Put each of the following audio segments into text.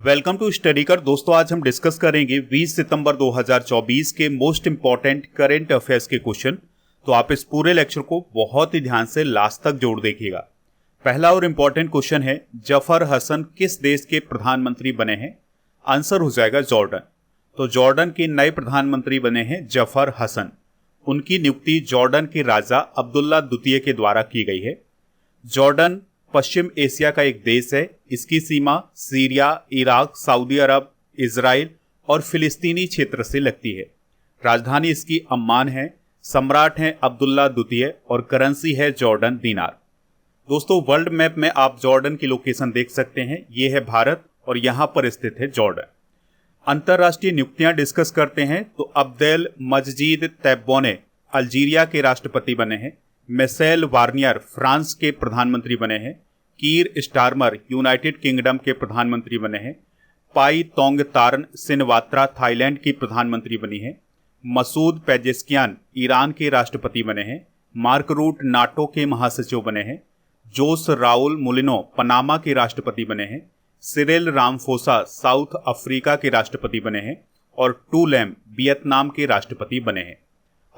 Welcome to study कर। दोस्तों आज हम डिस्कस करेंगे 20 सितंबर 2024 के मोस्ट इंपॉर्टेंट करंट अफेयर्स के क्वेश्चन। तो आप इस पूरे लेक्चर को बहुत ही ध्यान से लास्ट तक जोड़ देखिएगा। पहला और इंपॉर्टेंट क्वेश्चन है, जफर हसन किस देश के प्रधानमंत्री बने हैं? आंसर हो जाएगा जॉर्डन। तो जॉर्डन के नए प्रधानमंत्री बने हैं जफर हसन। उनकी नियुक्ति जॉर्डन के राजा अब्दुल्ला द्वितीय के द्वारा की गई है। जॉर्डन पश्चिम एशिया का एक देश है। इसकी सीमा सीरिया, इराक, सऊदी अरब, इजराइल और फिलिस्तीनी क्षेत्र से लगती है। राजधानी इसकी अम्मान है। सम्राट हैं अब्दुल्ला द्वितीय और करेंसी है जॉर्डन दीनार। दोस्तों वर्ल्ड मैप में आप जॉर्डन की लोकेशन देख सकते हैं। ये है भारत और यहाँ पर स्थित है जॉर्डन। अंतर्राष्ट्रीय नियुक्तियां डिस्कस करते हैं तो अब्देल मजीद तैब्बोने अल्जीरिया के राष्ट्रपति बने हैं। मिशेल बार्नियर फ्रांस के प्रधानमंत्री बने हैं। कीर स्टारमर यूनाइटेड किंगडम के प्रधानमंत्री बने हैं। पाई तोंग तारन सिनवात्रा थाईलैंड की प्रधानमंत्री बनी है। मसूद पेजेस्कियान ईरान के राष्ट्रपति बने हैं। मार्क रूट नाटो के महासचिव बने हैं। जोस राउल मुलिनो पनामा के राष्ट्रपति बने हैं। सिरिल रामफोसा साउथ अफ्रीका के राष्ट्रपति बने हैं और टू लैम वियतनाम के राष्ट्रपति बने हैं।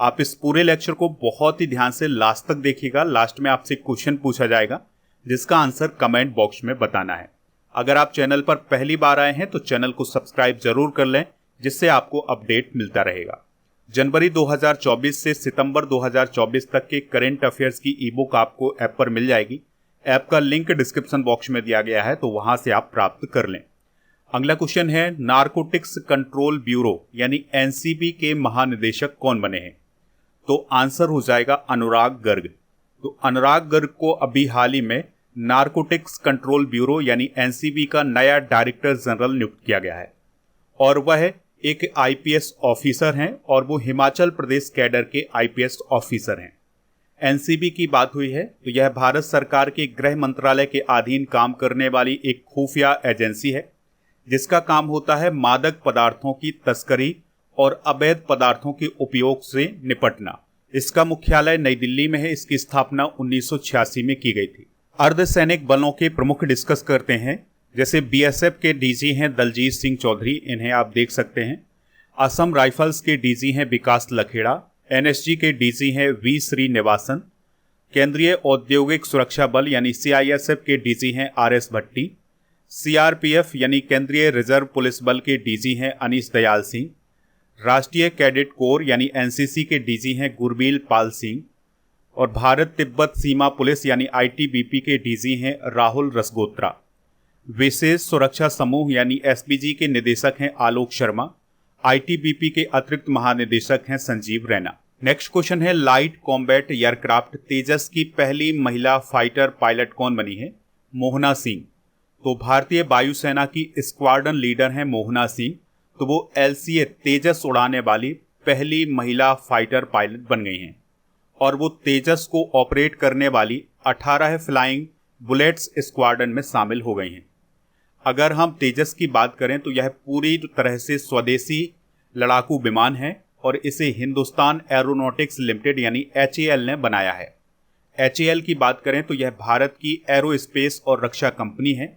आप इस पूरे लेक्चर को बहुत ही ध्यान से लास्ट तक देखिएगा। लास्ट में आपसे क्वेश्चन पूछा जाएगा जिसका आंसर कमेंट बॉक्स में बताना है। अगर आप चैनल पर पहली बार आए हैं तो चैनल को सब्सक्राइब जरूर कर लें, जिससे आपको अपडेट मिलता रहेगा। जनवरी 2024 से सितंबर 2024 तक के करंट अफेयर्स की ई बुक आपको ऐप पर मिल जाएगी। ऐप का लिंक डिस्क्रिप्शन बॉक्स में दिया गया है, तो वहां से आप प्राप्त कर लें। अगला क्वेश्चन है, नारकोटिक्स कंट्रोल ब्यूरो यानी एनसीबी के महानिदेशक कौन बने हैं? तो आंसर हो जाएगा अनुराग गर्ग। तो अनुराग गर्ग को अभी हाल ही में नारकोटिक्स कंट्रोल ब्यूरो यानी एनसीबी का नया डायरेक्टर जनरल नियुक्त किया गया है और वह एक आईपीएस ऑफिसर हैं और वो हिमाचल प्रदेश कैडर के आईपीएस ऑफिसर हैं। एनसीबी की बात हुई है तो यह भारत सरकार के गृह मंत्रालय के अधीन काम करने वाली एक खुफिया एजेंसी है, जिसका काम होता है मादक पदार्थों की तस्करी और अवैध पदार्थों के उपयोग से निपटना। इसका मुख्यालय नई दिल्ली में है। इसकी स्थापना 1986 में की गई थी। अर्धसैनिक बलों के प्रमुख डिस्कस करते हैं, जैसे बीएसएफ के डीजी हैं दलजीत सिंह चौधरी, इन्हें आप देख सकते हैं। असम राइफल्स के डीजी हैं विकास लखेड़ा। एनएसजी के डीजी हैं वी श्रीनिवासन। केंद्रीय औद्योगिक सुरक्षा बल यानी सीआईएसएफ के डीजी हैं आरएस भट्टी। सीआरपीएफ यानी केंद्रीय रिजर्व पुलिस बल के डीजी हैं अनीस दयाल सिंह। राष्ट्रीय कैडेट कोर यानी एनसीसी के डीजी हैं गुरबील पाल सिंह और भारत तिब्बत सीमा पुलिस यानी आईटीबीपी के डीजी हैं राहुल रसगोत्रा। विशेष सुरक्षा समूह यानी एसपीजी के निदेशक हैं आलोक शर्मा। आईटीबीपी के अतिरिक्त महानिदेशक हैं संजीव रैना। नेक्स्ट क्वेश्चन है, लाइट कॉम्बैट एयरक्राफ्ट तेजस की पहली महिला फाइटर पायलट कौन बनी है? मोहना सिंह। तो भारतीय वायुसेना की स्क्वाड्रन लीडर हैं मोहना सिंह। तो वो एलसीए तेजस उड़ाने वाली पहली महिला फाइटर पायलट बन गई हैं और वो तेजस को ऑपरेट करने वाली 18 फ्लाइंग बुलेट्स स्क्वाड्रन में शामिल हो गई हैं। अगर हम तेजस की बात करें तो यह पूरी तरह से स्वदेशी लड़ाकू विमान है और इसे हिंदुस्तान एरोनॉटिक्स लिमिटेड यानी एचएएल ने बनाया है। एचएएल की बात करें तो यह भारत की एरोस्पेस और रक्षा कंपनी है।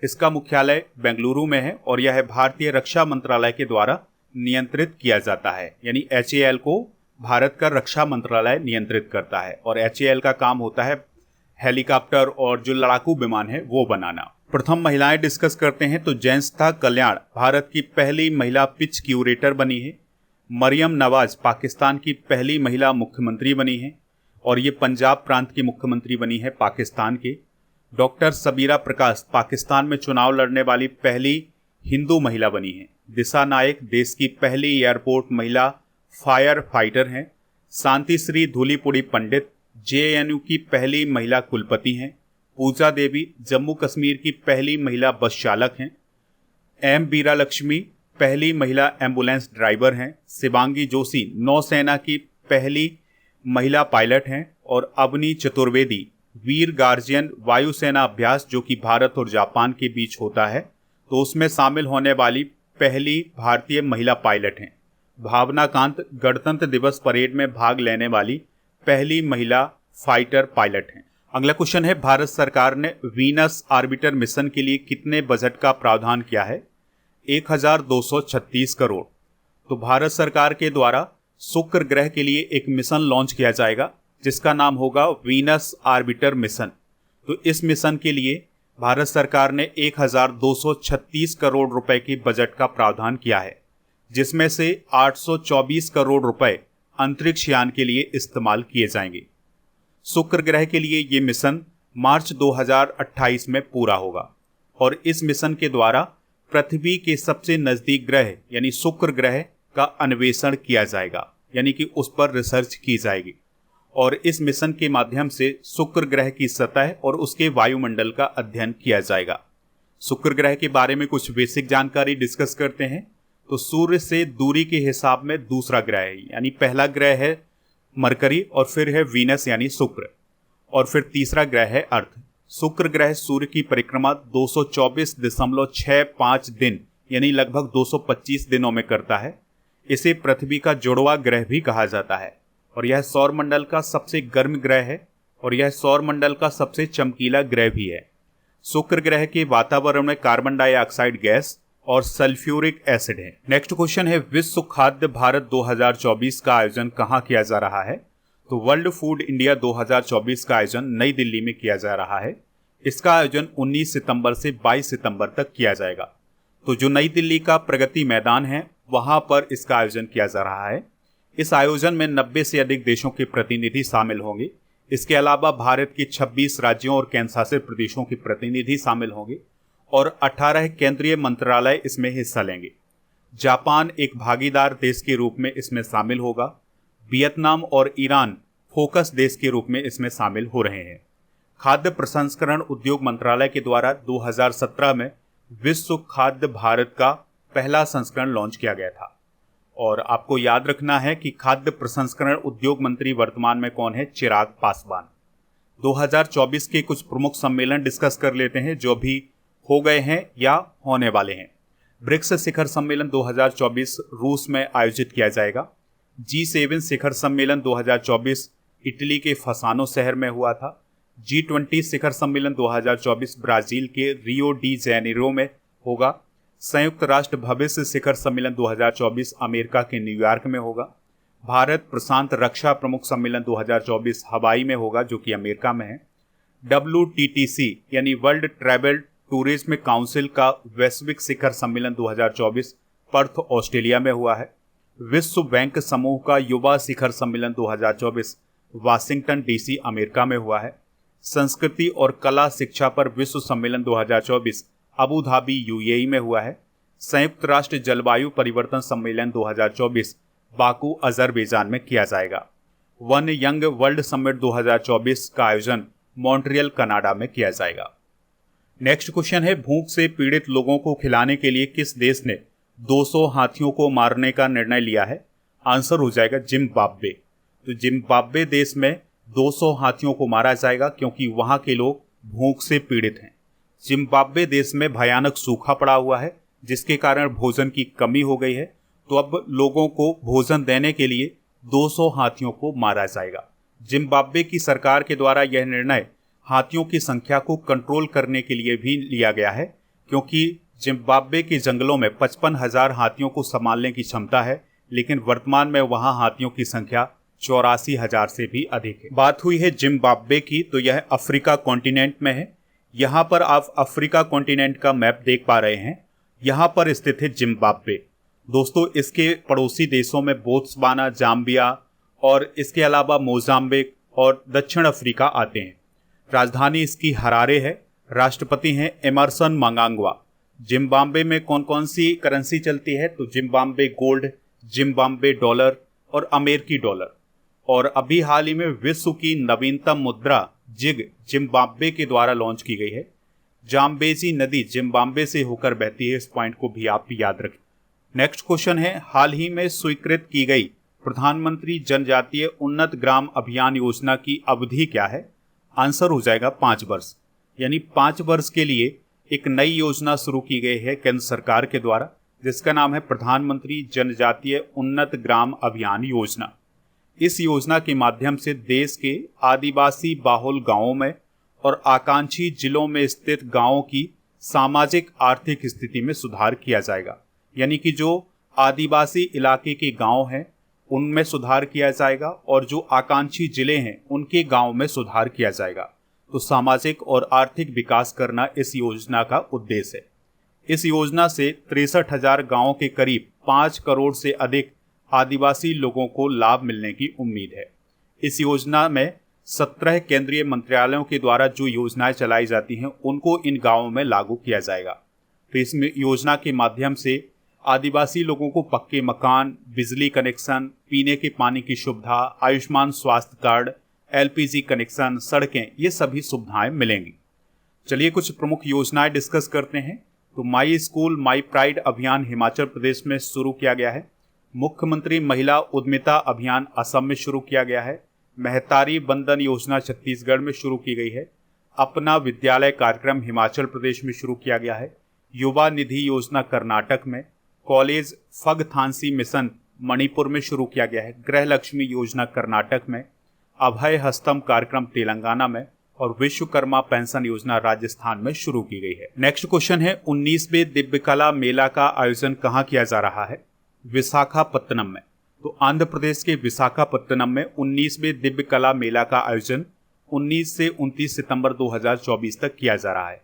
इसका मुख्यालय बेंगलुरु में है और यह भारतीय रक्षा मंत्रालय के द्वारा नियंत्रित किया जाता है। यानी एचएएल को भारत का रक्षा मंत्रालय नियंत्रित करता है और एचएएल का काम होता है हेलीकॉप्टर और जो लड़ाकू विमान है वो बनाना। प्रथम महिलाएं डिस्कस करते हैं तो जयंता कल्याण भारत की पहली महिला पिच क्यूरेटर बनी है। मरियम नवाज पाकिस्तान की पहली महिला मुख्यमंत्री बनी है और ये पंजाब प्रांत की मुख्यमंत्री बनी है पाकिस्तान के। डॉक्टर सबीरा प्रकाश पाकिस्तान में चुनाव लड़ने वाली पहली हिंदू महिला बनी है। दिशा नायक देश की पहली एयरपोर्ट महिला फायर फाइटर हैं। शांति श्री धूलीपुड़ी पंडित जेएनयू की पहली महिला कुलपति हैं। पूजा देवी जम्मू कश्मीर की पहली महिला बस चालक हैं। एम बीरा लक्ष्मी पहली महिला एम्बुलेंस ड्राइवर हैं। शिवांगी जोशी नौसेना की पहली महिला पायलट हैं और अवनी चतुर्वेदी वीर गार्जियन वायुसेना अभ्यास जो कि भारत और जापान के बीच होता है तो उसमें शामिल होने वाली पहली भारतीय महिला पायलट हैं। भावना कांत गणतंत्र दिवस परेड में भाग लेने वाली पहली महिला फाइटर पायलट हैं। अगला क्वेश्चन है, भारत सरकार ने वीनस ऑर्बिटर मिशन के लिए कितने बजट का प्रावधान किया है? 1236 करोड़। तो भारत सरकार के द्वारा शुक्र ग्रह के लिए एक मिशन लॉन्च किया जाएगा जिसका नाम होगा वीनस ऑर्बिटर मिशन। तो इस मिशन के लिए भारत सरकार ने 1236 करोड़ रुपए की बजट का प्रावधान किया है, जिसमें से 824 करोड़ रुपए अंतरिक्ष यान के लिए इस्तेमाल किए जाएंगे। शुक्र ग्रह के लिए ये मिशन मार्च 2028 में पूरा होगा और इस मिशन के द्वारा पृथ्वी के सबसे नजदीक ग्रह यानी शुक्र ग्रह का अन्वेषण किया जाएगा, यानी कि उस पर रिसर्च की जाएगी और इस मिशन के माध्यम से शुक्र ग्रह की सतह और उसके वायुमंडल का अध्ययन किया जाएगा। शुक्र ग्रह के बारे में कुछ बेसिक जानकारी डिस्कस करते हैं। तो सूर्य से दूरी के हिसाब में दूसरा ग्रह है, यानी पहला ग्रह है मरकरी और फिर है वीनस यानी शुक्र और फिर तीसरा ग्रह है अर्थ। शुक्र ग्रह सूर्य की परिक्रमा 224.65 दिन यानी लगभग 225 दिनों में करता है। इसे पृथ्वी का जुड़वा ग्रह भी कहा जाता है और यह सौरमंडल का सबसे गर्म ग्रह है और यह सौरमंडल का सबसे चमकीला ग्रह भी है। शुक्र ग्रह के वातावरण में कार्बन डाइऑक्साइड गैस और सल्फ्यूरिक एसिड है। नेक्स्ट क्वेश्चन है, विश्व खाद्य भारत 2024 का आयोजन कहाँ किया जा रहा है? तो वर्ल्ड फूड इंडिया 2024 का आयोजन नई दिल्ली में किया जा रहा है। इसका आयोजन 19 सितंबर से 22 सितंबर तक किया जाएगा। तो जो नई दिल्ली का प्रगति मैदान है वहां पर इसका आयोजन किया जा रहा है। इस आयोजन में 90 से अधिक देशों के प्रतिनिधि शामिल होंगे। इसके अलावा भारत के 26 राज्यों और केंद्र शासित प्रदेशों के प्रतिनिधि शामिल होंगे और 18 केंद्रीय मंत्रालय इसमें हिस्सा लेंगे। जापान एक भागीदार देश के रूप में इसमें शामिल होगा। वियतनाम और ईरान फोकस देश के रूप में इसमें शामिल हो रहे हैं। खाद्य प्रसंस्करण उद्योग मंत्रालय के द्वारा 2017 में विश्व खाद्य भारत का पहला संस्करण लॉन्च किया गया था। और आपको याद रखना है कि खाद्य प्रसंस्करण उद्योग मंत्री वर्तमान में कौन है? चिराग पासवान। 2024 के कुछ प्रमुख सम्मेलन डिस्कस कर लेते हैं जो भी हो गए हैं या होने वाले हैं। ब्रिक्स शिखर सम्मेलन 2024 रूस में आयोजित किया जाएगा। G7 शिखर सम्मेलन 2024 इटली के फसानो शहर में हुआ था। G20 शिखर सम्मेलन 2024 ब्राजील के रियो डी जेनेरो में होगा। संयुक्त राष्ट्र भविष्य शिखर सम्मेलन 2024 अमेरिका के न्यूयॉर्क में होगा। भारत प्रशांत रक्षा प्रमुख सम्मेलन 2024 हवाई में होगा जो कि अमेरिका में है। WTTC यानी वर्ल्ड ट्रैवल टूरिज्म काउंसिल का वैश्विक शिखर सम्मेलन 2024 पर्थ ऑस्ट्रेलिया में हुआ है। विश्व बैंक समूह का युवा शिखर सम्मेलन 2024 वाशिंगटन DC अमेरिका में हुआ है। संस्कृति और कला शिक्षा पर विश्व सम्मेलन 2024 अबू धाबी UAE में हुआ है। संयुक्त राष्ट्र जलवायु परिवर्तन सम्मेलन 2024 बाकू अजरबैजान में किया जाएगा। वन यंग वर्ल्ड समिट 2024 का आयोजन मॉन्ट्रियल कनाडा में किया जाएगा। नेक्स्ट क्वेश्चन है, भूख से पीड़ित लोगों को खिलाने के लिए किस देश ने 200 हाथियों को मारने का निर्णय लिया है? आंसर हो जाएगा जिम्बाब्वे। तो जिम्बाब्वे देश में 200 हाथियों को मारा जाएगा क्योंकि वहां के लोग भूख से पीड़ित हैं। जिम्बाब्वे देश में भयानक सूखा पड़ा हुआ है जिसके कारण भोजन की कमी हो गई है। तो अब लोगों को भोजन देने के लिए 200 हाथियों को मारा जाएगा। जिम्बाब्वे की सरकार के द्वारा यह निर्णय हाथियों की संख्या को कंट्रोल करने के लिए भी लिया गया है क्योंकि जिम्बाब्वे के जंगलों में 55,000 हाथियों को संभालने की क्षमता है, लेकिन वर्तमान में वहां हाथियों की संख्या 84,000 से भी अधिक है। बात हुई है जिम्बाब्वे की, तो यह अफ्रीका कॉन्टिनेंट में है। यहाँ पर आप अफ्रीका कॉन्टिनेंट का मैप देख पा रहे हैं। यहाँ पर स्थित है जिम्बाब्वे। दोस्तों, इसके पड़ोसी देशों में बोत्सवाना, जाम्बिया और इसके अलावा मोजाम्बिक और दक्षिण अफ्रीका आते हैं। राजधानी इसकी हरारे है। राष्ट्रपति हैं एमरसन मंगांगवा। जिम्बाब्वे में कौन कौन सी करेंसी चलती है? तो जिम्बाब्वे गोल्ड, जिम्बाब्वे डॉलर और अमेरिकी डॉलर। और अभी हाल ही में विश्व की नवीनतम मुद्रा जिग जिम्बाब्वे के द्वारा लॉन्च की गई है। जाम्बेजी नदी जिम्बाब्वे से होकर बहती है। इस पॉइंट को भी आप याद रखें। नेक्स्ट क्वेश्चन है, हाल ही में स्वीकृत की गई प्रधानमंत्री जनजातीय उन्नत ग्राम अभियान योजना की अवधि क्या है? आंसर हो जाएगा 5 वर्ष। यानी 5 वर्ष के लिए एक नई योजना शुरू की गई है केंद्र सरकार के द्वारा जिसका नाम है प्रधानमंत्री जनजातीय उन्नत ग्राम अभियान योजना। इस योजना के माध्यम से देश के आदिवासी बाहुल गांवों में और आकांक्षी जिलों में स्थित गांवों की सामाजिक आर्थिक स्थिति में सुधार किया जाएगा। यानी कि जो आदिवासी इलाके के गांव हैं उनमें सुधार किया जाएगा और जो आकांक्षी जिले हैं उनके गांव में सुधार किया जाएगा। तो सामाजिक और आर्थिक विकास करना इस योजना का उद्देश्य है। इस योजना से 63,000 गांवों के करीब 5 करोड़ से अधिक आदिवासी लोगों को लाभ मिलने की उम्मीद है। इस योजना में 17 केंद्रीय मंत्रालयों के द्वारा जो योजनाएं चलाई जाती हैं उनको इन गांवों में लागू किया जाएगा। तो इस योजना के माध्यम से आदिवासी लोगों को पक्के मकान, बिजली कनेक्शन, पीने के पानी की सुविधा, आयुष्मान स्वास्थ्य कार्ड, LPG कनेक्शन, सड़कें, ये सभी सुविधाएं मिलेंगी। चलिए कुछ प्रमुख योजनाएं डिस्कस करते हैं। तो माई स्कूल माई प्राइड अभियान हिमाचल प्रदेश में शुरू किया गया है। मुख्यमंत्री महिला उद्यमिता अभियान असम में शुरू किया गया है। महतारी बंधन योजना छत्तीसगढ़ में शुरू की गई है। अपना विद्यालय कार्यक्रम हिमाचल प्रदेश में शुरू किया गया है। युवा निधि योजना कर्नाटक में। कॉलेज फग थानसी मिशन मणिपुर में शुरू किया गया है। गृह लक्ष्मी योजना कर्नाटक में। अभय हस्तम कार्यक्रम तेलंगाना में और विश्वकर्मा पेंशन योजना राजस्थान में शुरू की गई है। नेक्स्ट क्वेश्चन है 19वें दिव्य कला मेला का आयोजन कहाँ किया जा रहा है? विशाखापत्तनम में। तो आंध्र प्रदेश के विशाखापत्तनम में 19वें दिव्य कला मेला का आयोजन 19 से 29 सितंबर 2024 तक किया जा रहा है।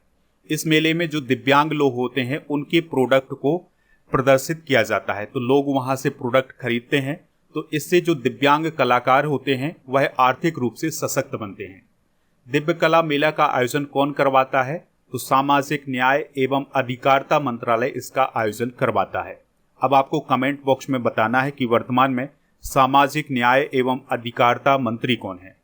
इस मेले में जो दिव्यांग लोग होते हैं उनके प्रोडक्ट को प्रदर्शित किया जाता है। तो लोग वहां से प्रोडक्ट खरीदते हैं। तो इससे जो दिव्यांग कलाकार होते हैं वह आर्थिक रूप से सशक्त बनते हैं। दिव्य कला मेला का आयोजन कौन करवाता है? तो सामाजिक न्याय एवं अधिकारिता मंत्रालय इसका आयोजन करवाता है। अब आपको कमेंट बॉक्स में बताना है कि वर्तमान में सामाजिक न्याय एवं अधिकारिता मंत्री कौन है।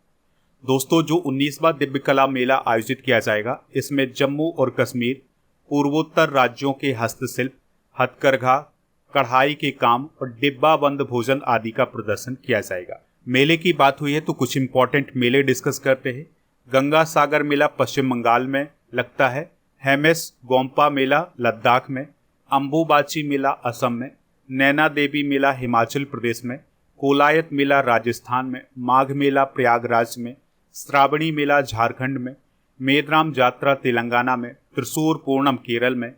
दोस्तों, जो 19वां दिव्य कला मेला आयोजित किया जाएगा इसमें जम्मू और कश्मीर, पूर्वोत्तर राज्यों के हस्तशिल्प, हथकरघा, कढ़ाई के काम और डिब्बा बंद भोजन आदि का प्रदर्शन किया जाएगा। मेले की बात हुई है तो कुछ इंपॉर्टेंट मेले डिस्कस करते हैं। गंगा सागर मेला पश्चिम बंगाल में लगता है। हेमेस गोम्पा मेला लद्दाख में। अंबुबाची मेला असम में। नैना देवी मेला हिमाचल प्रदेश में। कोलायत मेला राजस्थान में। माघ मेला प्रयागराज में। श्रावणी मेला झारखंड में। मेदराम यात्रा तेलंगाना में। त्रिशूर पूर्णम केरल में।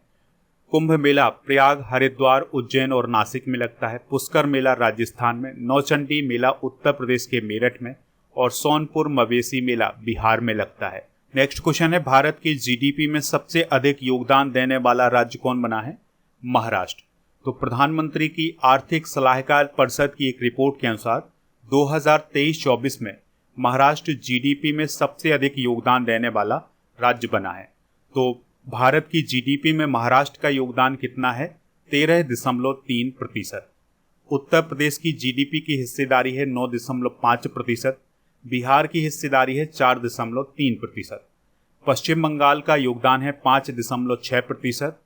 कुंभ मेला प्रयाग, हरिद्वार, उज्जैन और नासिक में लगता है। पुष्कर मेला राजस्थान में। नौचंडी मेला उत्तर प्रदेश के मेरठ में और सोनपुर मवेशी मेला बिहार में लगता है। नेक्स्ट क्वेश्चन है भारत की जीडीपी में सबसे अधिक योगदान देने वाला राज्य कौन बना है? महाराष्ट्र। तो प्रधानमंत्री की आर्थिक सलाहकार परिषद की एक रिपोर्ट के अनुसार 2023-24 में महाराष्ट्र जीडीपी में सबसे अधिक योगदान देने वाला राज्य बना है। तो भारत की जीडीपी में महाराष्ट्र का योगदान कितना है? 13.3%। उत्तर प्रदेश की जीडीपी की हिस्सेदारी है 9.5%। बिहार की हिस्सेदारी है 4.3%। पश्चिम बंगाल का योगदान है 5.6%।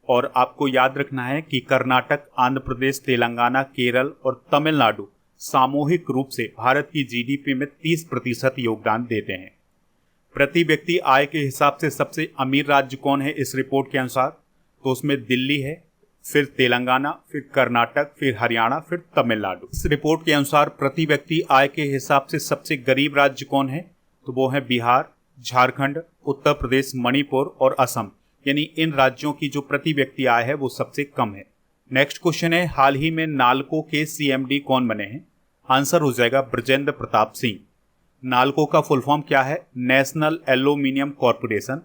और आपको याद रखना है कि कर्नाटक, आंध्र प्रदेश, तेलंगाना, केरल और तमिलनाडु सामूहिक रूप से भारत की जीडीपी में 30% योगदान देते हैं। प्रति व्यक्ति आय के हिसाब से सबसे अमीर राज्य कौन है इस रिपोर्ट के अनुसार? तो उसमें दिल्ली है, फिर तेलंगाना, फिर कर्नाटक, फिर हरियाणा, फिर तमिलनाडु। इस रिपोर्ट के अनुसार प्रति व्यक्ति आय के हिसाब से सबसे गरीब राज्य कौन है? तो वो है बिहार, झारखंड, उत्तर प्रदेश, मणिपुर और असम। यानी इन राज्यों की जो प्रति व्यक्ति आय है वो सबसे कम है। नेक्स्ट क्वेश्चन है हाल ही में नालको के सीएमडी कौन बने हैं? आंसर हो जाएगा ब्रजेंद्र प्रताप सिंह। नालको का फुल फॉर्म क्या है? National aluminium corporation.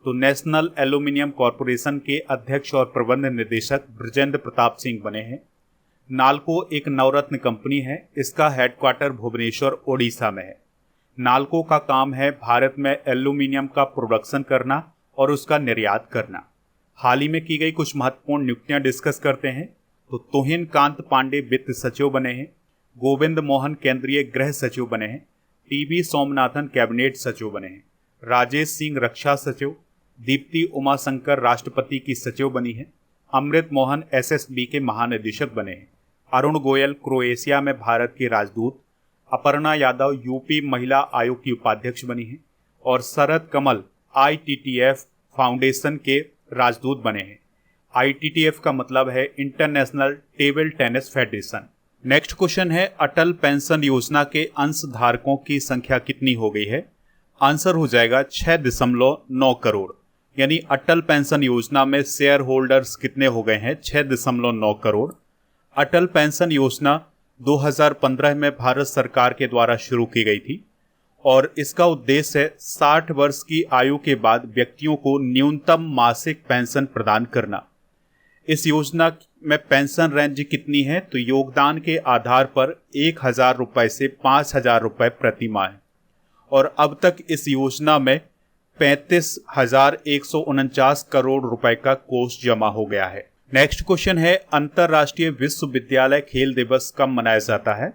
तो नेशनल एल्यूमिनियम कॉरपोरेशन के अध्यक्ष और प्रबंध निदेशक ब्रजेंद्र प्रताप सिंह बने हैं। नालको एक नवरत्न कंपनी है। इसका हेडक्वार्टर भुवनेश्वर, ओडिशा में है। नालको का काम है भारत में एल्यूमिनियम का प्रोडक्शन करना और उसका निर्यात करना। हाल ही में की गई कुछ महत्वपूर्ण नियुक्तियां डिस्कस करते हैं। तो तुहिन कांत पांडे वित्त सचिव बने हैं। गोविंद मोहन केंद्रीय गृह सचिव बने हैं। टीबी सोमनाथन कैबिनेट सचिव बने हैं। राजेश सिंह रक्षा सचिव। दीप्ति उमाशंकर राष्ट्रपति की सचिव बनी है। अमृत मोहन एसएसबी के महानिदेशक बने हैं। अरुण गोयल क्रोएशिया में भारत के राजदूत। अपर्णा यादव यूपी महिला आयोग की उपाध्यक्ष बनी है। और शरद कमल ITTF फाउंडेशन के राजदूत बने हैं। ITTF का मतलब है international table tennis federation. Next question है अटल पेंशन योजना के अंशधारकों की संख्या कितनी हो गई है? आंसर हो जाएगा 6.9 करोड़। यानी अटल पेंशन योजना में शेयर होल्डर्स कितने हो गए हैं? 6.9 करोड़। अटल पेंशन योजना 2015 में भारत सरकार के द्वारा शुरू की गई थी और इसका उद्देश्य है 60 वर्ष की आयु के बाद व्यक्तियों को न्यूनतम मासिक पेंशन प्रदान करना। इस योजना में पेंशन रेंज कितनी है? तो योगदान के आधार पर 1,000 रुपए से 5,000 रुपए प्रति माह और अब तक इस योजना में 35,149 करोड़ रुपए का कोष जमा हो गया है। नेक्स्ट क्वेश्चन है, अंतर्राष्ट्रीय विश्वविद्यालय खेल दिवस कब मनाया जाता है?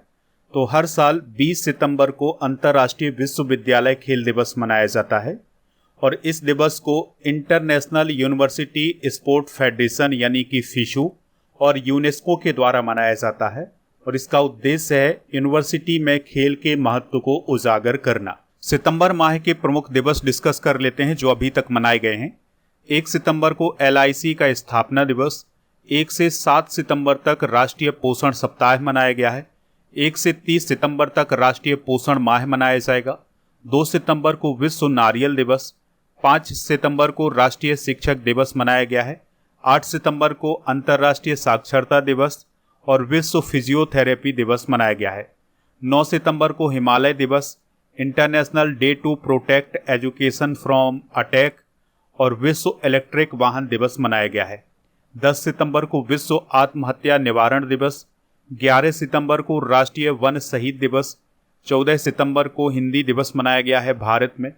तो हर साल 20 सितंबर को अंतर्राष्ट्रीय विश्वविद्यालय खेल दिवस मनाया जाता है और इस दिवस को इंटरनेशनल यूनिवर्सिटी स्पोर्ट फेडरेशन यानी कि फिशू और यूनेस्को के द्वारा मनाया जाता है और इसका उद्देश्य है यूनिवर्सिटी में खेल के महत्व को उजागर करना। सितंबर माह के प्रमुख दिवस डिस्कस कर लेते हैं जो अभी तक मनाए गए हैं। 1 सितंबर को LIC का स्थापना दिवस, 1 से 7 सितंबर तक राष्ट्रीय पोषण सप्ताह मनाया गया है, 1 से 30 सितंबर तक राष्ट्रीय पोषण माह मनाया जाएगा, 2 सितंबर को विश्व नारियल दिवस, 5 सितंबर को राष्ट्रीय शिक्षक दिवस मनाया गया है, 8 सितंबर को अंतर्राष्ट्रीय साक्षरता दिवस और विश्व फिजियोथेरेपी दिवस मनाया गया है, 9 सितंबर को हिमालय दिवस, international day to protect education from attack और विश्व इलेक्ट्रिक वाहन दिवस मनाया गया है, 10 सितंबर को विश्व आत्महत्या निवारण दिवस, 11 सितंबर को राष्ट्रीय वन शहीद दिवस, 14 सितंबर को हिंदी दिवस मनाया गया है भारत में,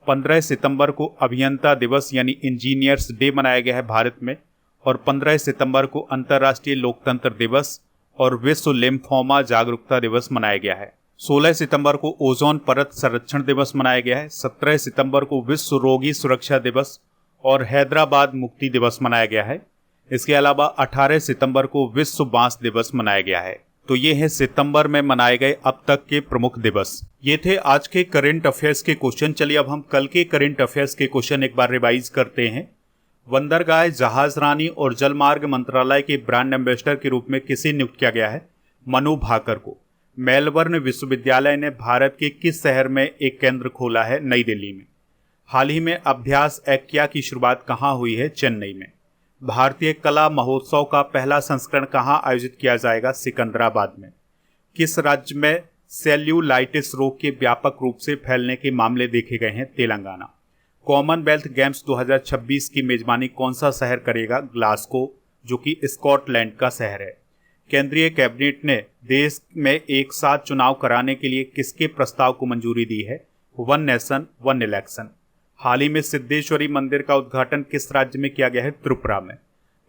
15 सितंबर को अभियंता दिवस यानी इंजीनियर्स डे मनाया गया है भारत में और 15 सितंबर को अंतर्राष्ट्रीय लोकतंत्र दिवस और विश्व लिम्फोमा जागरूकता दिवस मनाया गया है। 16 सितंबर को ओजोन परत संरक्षण दिवस मनाया गया है, 17 सितंबर को विश्व रोगी सुरक्षा दिवस और हैदराबाद मुक्ति दिवस मनाया गया है। इसके अलावा 18 सितंबर को विश्व बांस दिवस मनाया गया है। तो ये है सितंबर में मनाए गए अब तक के प्रमुख दिवस। ये थे आज के करंट अफेयर्स के क्वेश्चन। चलिए अब हम कल के करंट अफेयर्स के क्वेश्चन एक बार रिवाइज करते हैं। बंदरगाह, जहाज रानी और जलमार्ग मंत्रालय के ब्रांड एम्बेसडर के रूप में किसे नियुक्त किया गया है? मनु भाकर को। मेलबर्न विश्वविद्यालय ने भारत के किस शहर में एक केंद्र खोला है? नई दिल्ली में। हाल ही में अभ्यास एक्या की शुरुआत कहाँ हुई है? चेन्नई में। भारतीय कला महोत्सव का पहला संस्करण कहाँ आयोजित किया जाएगा? सिकंदराबाद में। किस राज्य में सेल्यूलाइटिस रोग के व्यापक रूप से फैलने के मामले देखे गए हैं? तेलंगाना। कॉमनवेल्थ गेम्स 2026 की मेजबानी कौन सा शहर करेगा? ग्लासगो, जो कि स्कॉटलैंड का शहर है। केंद्रीय कैबिनेट ने देश में एक साथ चुनाव कराने के लिए किसके प्रस्ताव को मंजूरी दी है? One nation one election. हाल ही में सिद्धेश्वरी मंदिर का उद्घाटन किस राज्य में किया गया है? त्रिपुरा में।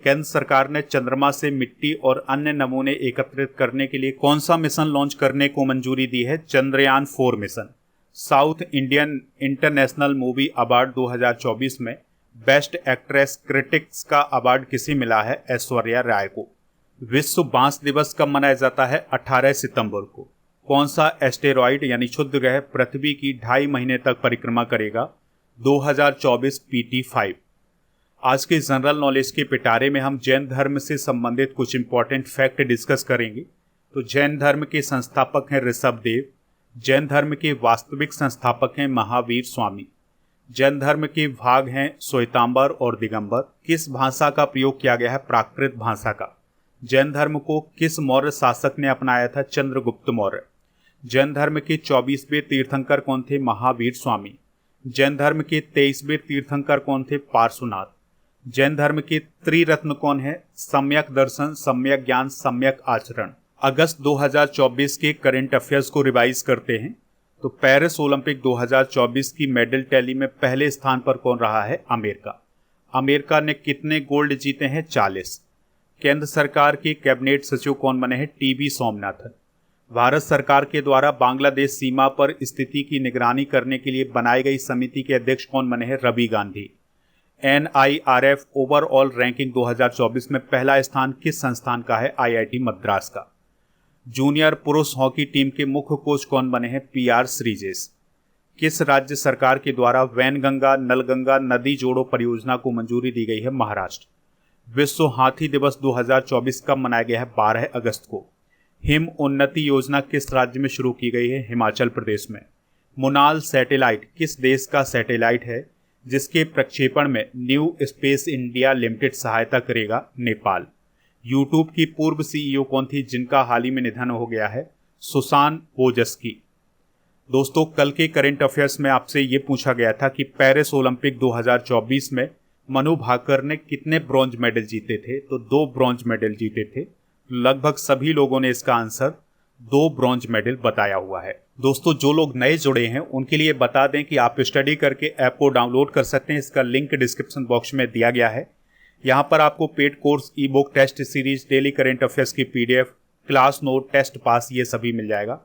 केंद्र सरकार ने चंद्रमा से मिट्टी और अन्य नमूने एकत्रित करने के लिए कौन सा मिशन लॉन्च करने को मंजूरी दी है? Chandrayaan 4 mission. South Indian international movie award 2024 में बेस्ट एक्ट्रेस क्रिटिक्स का अवार्ड किसे मिला है? ऐश्वर्या राय को। विश्व बांस दिवस कब मनाया जाता है? 18 सितंबर को। कौन सा एस्टेरॉइड यानी क्षुद्र ग्रह पृथ्वी की 2.5 महीने तक परिक्रमा करेगा? 2024 PT5। आज के जनरल नॉलेज के पिटारे में हम जैन धर्म से संबंधित कुछ इंपॉर्टेंट फैक्ट डिस्कस करेंगे। तो जैन धर्म के संस्थापक हैं ऋषभदेव। जैन धर्म के वास्तविक संस्थापक हैं महावीर स्वामी। जैन धर्म के भाग हैं श्वेतांबर और दिगंबर। किस भाषा का प्रयोग किया गया है? प्राकृत भाषा का। जैन धर्म को किस मौर्य शासक ने अपनाया था? चंद्रगुप्त मौर्य। जैन धर्म के 24वें तीर्थंकर कौन थे? महावीर स्वामी। जैन धर्म के 23वें तीर्थंकर कौन थे? पार्श्वनाथ। जैन धर्म के त्रिरत्न कौन है? सम्यक दर्शन, सम्यक ज्ञान, सम्यक आचरण। अगस्त 2024 के करंट अफेयर्स को रिवाइज करते हैं। तो पेरिस ओलंपिक 2024 की मेडल टैली में पहले स्थान पर कौन रहा है? अमेरिका। अमेरिका ने कितने गोल्ड जीते हैं? 40। केंद्र सरकार के कैबिनेट सचिव कौन बने हैं? टीबी सोमनाथन। भारत सरकार के द्वारा बांग्लादेश सीमा पर स्थिति की निगरानी करने के लिए बनाई गई समिति के अध्यक्ष कौन बने हैं? Ravi Gandhi. NIRF overall ranking 2024 में पहला स्थान किस संस्थान का है? IIT मद्रास का। जूनियर पुरुष हॉकी टीम के मुख्य कोच कौन बने हैं? PR श्रीजेश। किस राज्य सरकार के द्वारा वैनगंगा नलगंगा नदी जोड़ो परियोजना को मंजूरी दी गई है? महाराष्ट्र। विश्व हाथी दिवस 2024 कब मनाया गया है? 12 अगस्त को। हिम उन्नति योजना किस राज्य में शुरू की गई है? हिमाचल प्रदेश में। मुनाल सैटेलाइट किस देश का सैटेलाइट है जिसके प्रक्षेपण में न्यू स्पेस इंडिया लिमिटेड सहायता करेगा? नेपाल। यूट्यूब की पूर्व सीईओ कौन थी जिनका हाल ही में निधन हो गया है? सुसान वोजस्की। दोस्तों, कल के करंट अफेयर्स में आपसे ये पूछा गया था कि पेरिस ओलंपिक 2024 में मनु भाकर ने कितने ब्रॉन्ज मेडल जीते थे? तो 2 ब्रॉन्ज मेडल जीते थे। लगभग सभी लोगों ने इसका आंसर 2 ब्रॉन्ज मेडल बताया हुआ है। दोस्तों, जो लोग नए जुड़े हैं उनके लिए बता दें कि आप स्टडी करके ऐप को डाउनलोड कर सकते हैं। इसका लिंक डिस्क्रिप्शन बॉक्स में दिया गया है। यहाँ पर आपको paid course, e book, test series, daily current affairs की PDF, class note, test pass, ये सभी मिल जाएगा।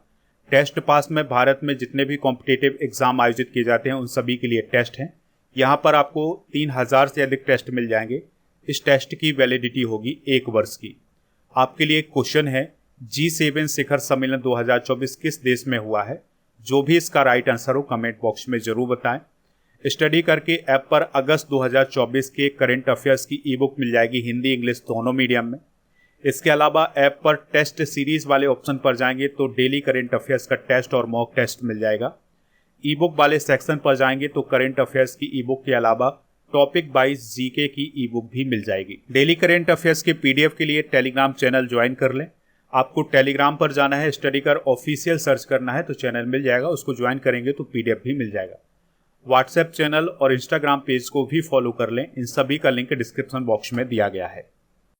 टेस्ट पास में भारत में जितने भी कॉम्पिटिटिव एग्जाम आयोजित किए जाते हैं उन सभी के लिए टेस्ट हैं। यहाँ पर आपको 3000 से अधिक टेस्ट मिल जाएंगे। इस टेस्ट की वैलिडिटी होगी 1 वर्ष की। आपके लिए एक क्वेश्चन है, G7 शिखर सम्मेलन 2024 किस देश में हुआ है? जो भी इसका राइट आंसर हो कमेंट बॉक्स में जरूर बताएं। स्टडी करके ऐप पर अगस्त 2024 के करंट अफेयर्स की ई बुक मिल जाएगी, हिंदी इंग्लिश दोनों मीडियम में। इसके अलावा ऐप पर टेस्ट सीरीज वाले ऑप्शन पर जाएंगे तो डेली करंट अफेयर्स का टेस्ट और मॉक टेस्ट मिल जाएगा। ई बुक वाले सेक्शन पर जाएंगे तो करंट अफेयर्स की ई बुक के अलावा टॉपिक वाइज जीके की ई बुक भी मिल जाएगी। डेली करंट अफेयर्स के PDF के लिए टेलीग्राम चैनल ज्वाइन कर लें। आपको टेलीग्राम पर जाना है, स्टडी कर ऑफिशियल सर्च करना है तो चैनल मिल जाएगा। उसको ज्वाइन करेंगे तो PDF भी मिल जाएगा। व्हाट्सएप चैनल और इंस्टाग्राम पेज को भी फॉलो कर लें। इन सभी का लिंक डिस्क्रिप्शन बॉक्स में दिया गया है।